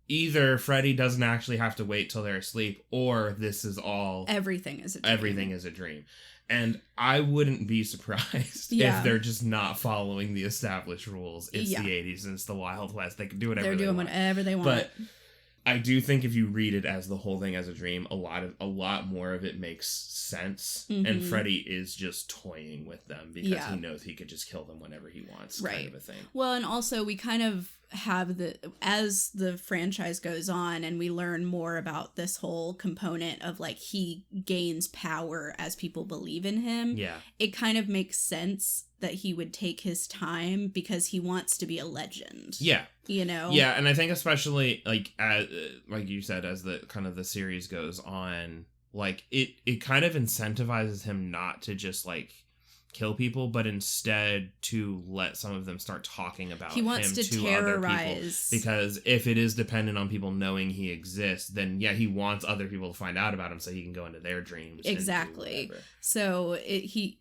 either Freddy doesn't actually have to wait till they're asleep, or this is all... Everything is a dream. Everything is a dream. And I wouldn't be surprised if they're just not following the established rules. It's the 80s and it's the Wild West. They can do whatever they want. They're doing whatever they want. But I do think if you read it as the whole thing as a dream, a lot more of it makes sense. And Freddy is just toying with them because he knows he could just kill them whenever he wants, kind of a thing. Well, and also we kind of have as the franchise goes on and we learn more about this whole component of like he gains power as people believe in him. Yeah. It kind of makes sense that he would take his time because he wants to be a legend. Yeah. You know? Yeah, and I think especially like you said, as the kind of the series goes on, like it kind of incentivizes him not to just like kill people, but instead to let some of them start talking about him to terrorize other people. Because if it is dependent on people knowing he exists, then he wants other people to find out about him so he can go into their dreams. Exactly. So he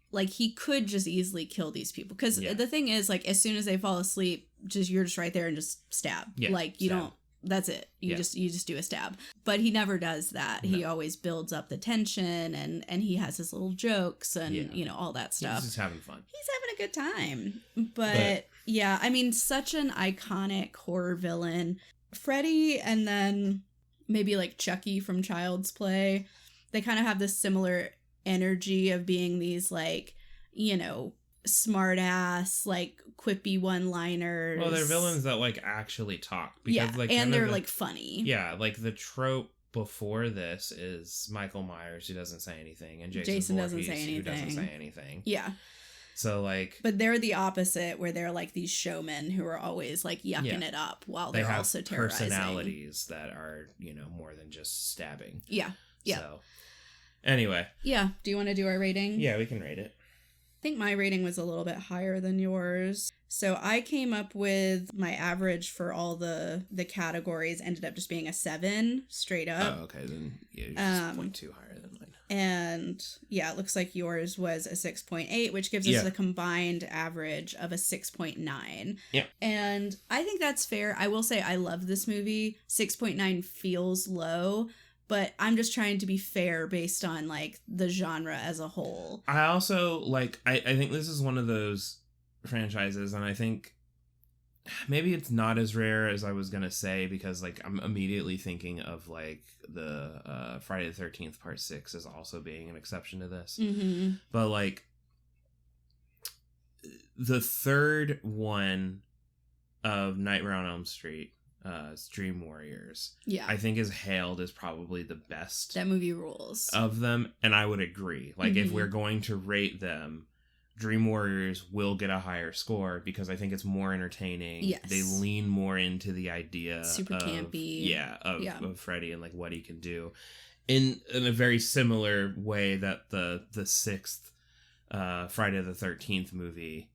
could just easily kill these people, because the thing is, like, as soon as they fall asleep, you're just right there and just stab. Like you don't. That's it. You just do a stab. But he never does that. No. He always builds up the tension, and he has his little jokes and all that stuff. He's just having fun. He's having a good time. But yeah, I mean, such an iconic horror villain. Freddy, and then maybe like Chucky from Child's Play, they kind of have this similar energy of being these like, smart ass, like quippy one-liners. Well, they're villains that like actually talk, because like, and they're like funny. Yeah, like the trope before this is Michael Myers who doesn't say anything, and Jason doesn't say anything. Who doesn't say anything. Yeah. So like, but they're the opposite, where they're like these showmen who are always like yucking it up while they're also terrorizing. Personalities that are more than just stabbing. Yeah. Yeah. So anyway. Yeah. Do you want to do our rating? Yeah, we can rate it. I think my rating was a little bit higher than yours. So I came up with my average for all the categories ended up just being a 7 straight up. Oh, okay. Then you're just 0.2 higher than mine. And yeah, it looks like yours was a 6.8, which gives us a combined average of a 6.9. Yeah. And I think that's fair. I will say I love this movie. 6.9 feels low, but I'm just trying to be fair based on like the genre as a whole. I also like, I think this is one of those franchises, and I think maybe it's not as rare as I was going to say, because like I'm immediately thinking of like the Friday the 13th Part 6 as also being an exception to this. Mm-hmm. But like the third one of Nightmare on Elm Street, Dream Warriors, I think is hailed as probably the best. That movie rules. Of them, and I would agree. Like if we're going to rate them, Dream Warriors will get a higher score because I think it's more entertaining. Yes. They lean more into the idea super campy. Of Freddy and like what he can do in a very similar way that the sixth Friday the 13th movie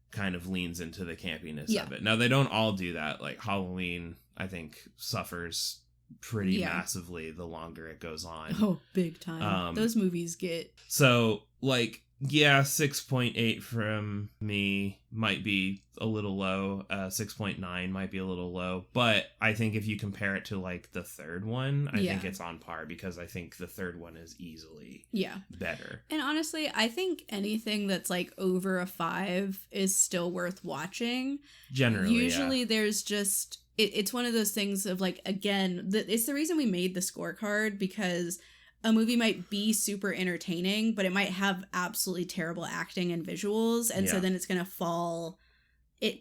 kind of leans into the campiness of it. Now they don't all do that. Like Halloween, I think, suffers pretty massively the longer it goes on. Oh, big time. Those movies get... So, like, yeah, 6.8 from me might be a little low. 6.9 might be a little low. But I think if you compare it to, like, the third one, I think it's on par, because I think the third one is easily better. And honestly, I think anything that's, like, over a 5 is still worth watching. Generally, Usually there's just... It's one of those things of, like, again, it's the reason we made the scorecard, because... a movie might be super entertaining, but it might have absolutely terrible acting and visuals. And so then it's going to fall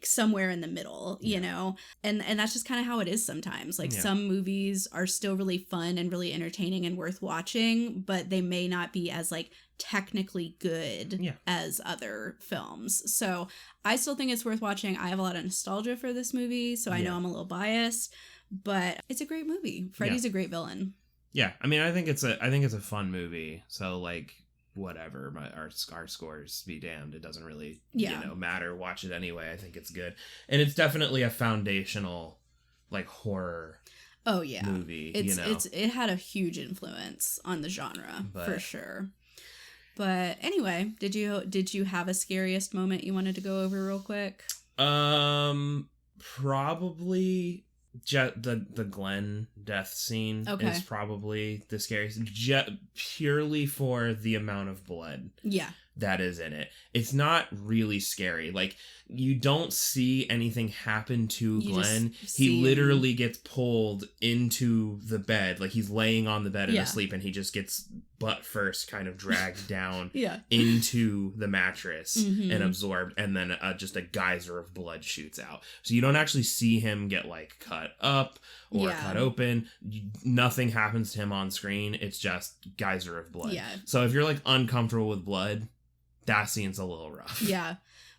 somewhere in the middle, you know? And that's just kind of how it is sometimes. Like some movies are still really fun and really entertaining and worth watching, but they may not be as like technically good as other films. So I still think it's worth watching. I have a lot of nostalgia for this movie, so I know I'm a little biased, but it's a great movie. Freddy's a great villain. Yeah, I mean, I think it's a fun movie. So like, whatever, our scores be damned. It doesn't really matter. Watch it anyway. I think it's good, and it's definitely a foundational like horror. Oh yeah, movie. It had a huge influence on the genre for sure. But anyway, did you have a scariest moment you wanted to go over real quick? Probably. The Glenn death scene is probably the scariest, purely for the amount of blood that is in it. It's not really scary. Like, you don't see anything happen to Glenn. He literally gets pulled into the bed. Like, he's laying on the bed and asleep, and he just gets butt first kind of dragged down into the mattress and absorbed, and then just a geyser of blood shoots out. So you don't actually see him get like cut up or cut open. Nothing happens to him on screen. It's just geyser of blood. So if you're like uncomfortable with blood, that scene's a little rough.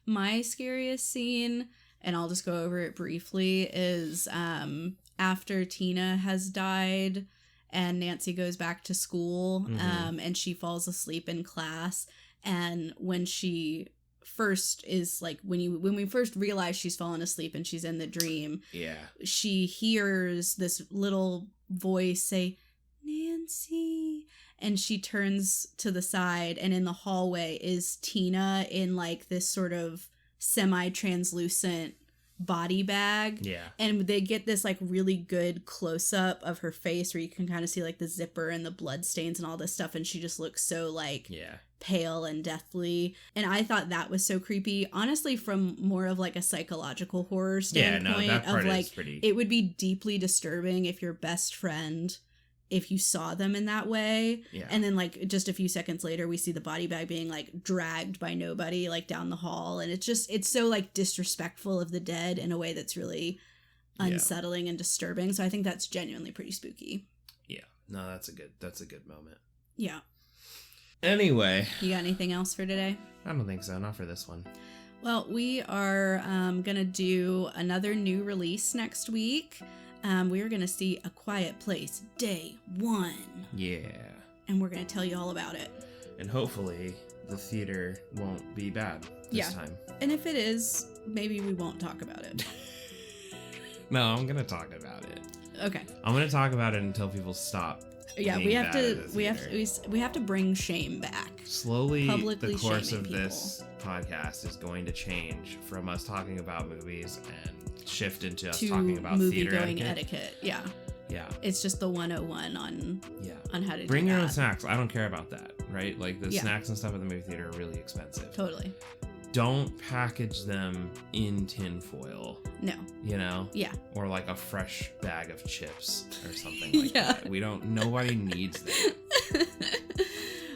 My scariest scene, and I'll just go over it briefly, is after Tina has died and Nancy goes back to school, and she falls asleep in class. And when she first is like, when we first realize she's fallen asleep and she's in the dream, she hears this little voice say, "Nancy," and she turns to the side, and in the hallway is Tina in like this sort of semi-translucent body bag, and they get this like really good close-up of her face where you can kind of see like the zipper and the blood stains and all this stuff, and she just looks so like pale and deathly, and I thought that was so creepy, honestly, from more of like a psychological horror standpoint. That part of like is pretty... It would be deeply disturbing if your best friend, if you saw them in that way, and then like just a few seconds later we see the body bag being like dragged by nobody like down the hall, and it's so like disrespectful of the dead in a way that's really unsettling and disturbing. So I think that's genuinely pretty spooky. That's a good moment. Anyway, you got anything else for today? I don't think so, not for this one. Well, we are gonna do another new release next week. We are going to see A Quiet Place Day 1. And we're going to tell you all about it. And hopefully the theater won't be bad this time. And if it is, maybe we won't talk about it. No, I'm going to talk about it. Okay. I'm going to talk about it until people stop. We have to bring shame back. Slowly, the course of this podcast is going to change from us talking about movies and shift into us talking about theater movie-going etiquette. Yeah. It's just the 101 on how to Bring do your that. own snacks. I don't care about that, right? Like the Yeah. snacks and stuff at the movie theater are really expensive. Totally. Don't package them in tin foil. No. You know? Yeah. Or like a fresh bag of chips or something like Yeah. that. Nobody needs that.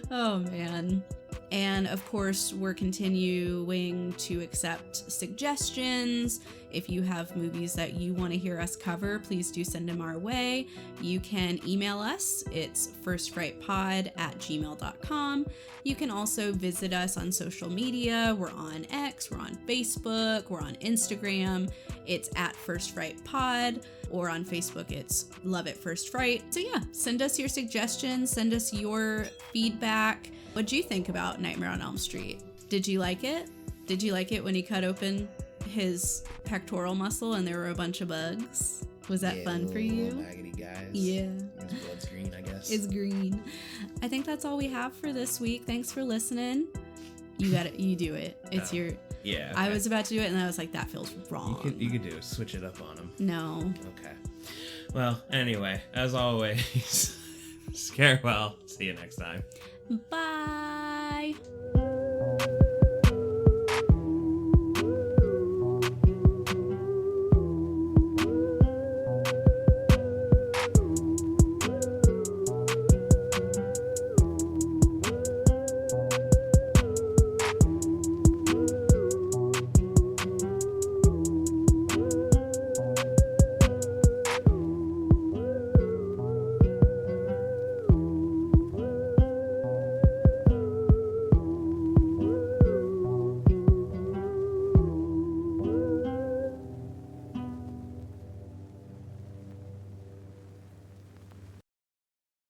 Oh, man. And of course, we're continuing to accept suggestions. If you have movies that you want to hear us cover, please do send them our way. You can email us. It's firstfrightpod@gmail.com. You can also visit us on social media. We're on X, we're on Facebook, we're on Instagram. It's @firstfrightpod, or on Facebook, it's Love at First Fright. So yeah, send us your suggestions, send us your feedback. What'd you think about Nightmare on Elm Street? Did you like it? Did you like it when he cut open his pectoral muscle and there were a bunch of bugs? Was that fun for you? Little maggoty guys. Yeah. His blood's green, I guess. It's green. I think that's all we have for this week. Thanks for listening. You got it. You do it. It's your... Yeah. Okay. I was about to do it and I was like, that feels wrong. You could do switch it up on him. No. Okay. Well, anyway, as always, scare well. See you next time. Bye.